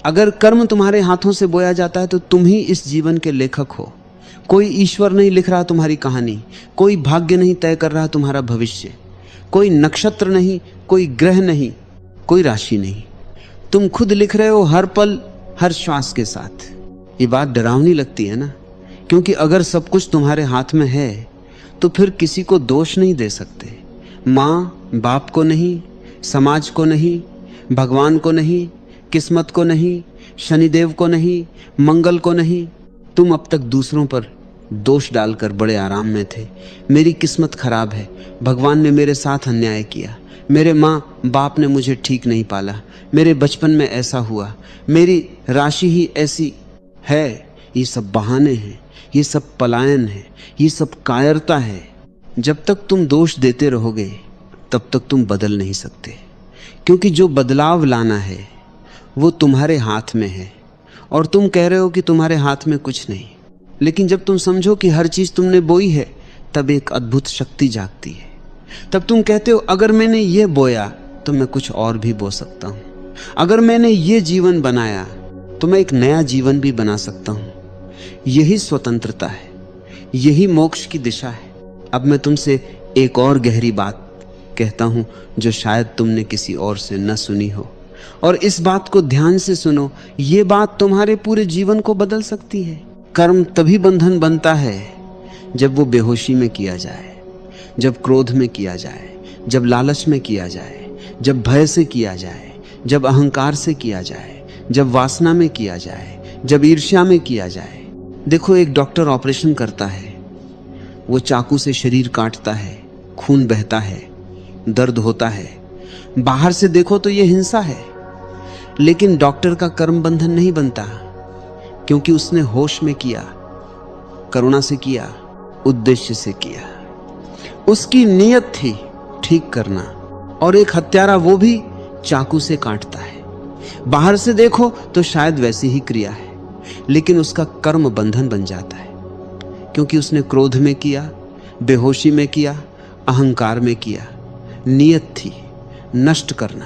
अगर कर्म तुम्हारे हाथों से बोया जाता है तो तुम ही इस जीवन के लेखक हो। कोई ईश्वर नहीं लिख रहा तुम्हारी कहानी, कोई भाग्य नहीं तय कर रहा तुम्हारा भविष्य, कोई नक्षत्र नहीं, कोई ग्रह नहीं, कोई राशि नहीं। तुम खुद लिख रहे हो हर पल, हर श्वास के साथ। ये बात डरावनी लगती है ना, क्योंकि अगर सब कुछ तुम्हारे हाथ में है तो फिर किसी को दोष नहीं दे सकते। माँ बाप को नहीं, समाज को नहीं, भगवान को नहीं, किस्मत को नहीं, शनिदेव को नहीं, मंगल को नहीं। तुम अब तक दूसरों पर दोष डालकर बड़े आराम में थे। मेरी किस्मत खराब है, भगवान ने मेरे साथ अन्याय किया, मेरे माँ बाप ने मुझे ठीक नहीं पाला, मेरे बचपन में ऐसा हुआ, मेरी राशि ही ऐसी है। ये सब बहाने हैं, ये सब पलायन है, ये सब कायरता है। जब तक तुम दोष देते रहोगे तब तक तुम बदल नहीं सकते, क्योंकि जो बदलाव लाना है वो तुम्हारे हाथ में है। और तुम कह रहे हो कि तुम्हारे हाथ में कुछ नहीं, लेकिन जब तुम समझो कि हर चीज तुमने बोई है तब एक अद्भुत शक्ति जागती है। तब तुम कहते हो अगर मैंने ये बोया तो मैं कुछ और भी बो सकता हूँ, अगर मैंने ये जीवन बनाया तो मैं एक नया जीवन भी बना सकता हूँ। यही स्वतंत्रता है, यही मोक्ष की दिशा है। अब मैं तुमसे एक और गहरी बात कहता हूँ जो शायद तुमने किसी और से न सुनी हो, और इस बात को ध्यान से सुनो। ये बात तुम्हारे पूरे जीवन को बदल सकती है। कर्म तभी बंधन बनता है जब वो बेहोशी में किया जाए, जब क्रोध में किया जाए, जब लालच में किया जाए, जब भय से किया जाए, जब अहंकार से किया जाए, जब वासना में किया जाए, जब ईर्ष्या में किया जाए। देखो, एक डॉक्टर ऑपरेशन करता है, वो चाकू से शरीर काटता है, खून बहता है, दर्द होता है। बाहर से देखो तो ये हिंसा है, लेकिन डॉक्टर का कर्म बंधन नहीं बनता, क्योंकि उसने होश में किया, करुणा से किया, उद्देश्य से किया। उसकी नीयत थी ठीक करना, और एक हत्यारा वो भी चाकू से काटता है। बाहर से देखो तो शायद वैसी ही क्रिया है, लेकिन उसका कर्म बंधन बन जाता है, क्योंकि उसने क्रोध में किया, बेहोशी में किया, अहंकार में किया। नीयत थी नष्ट करना।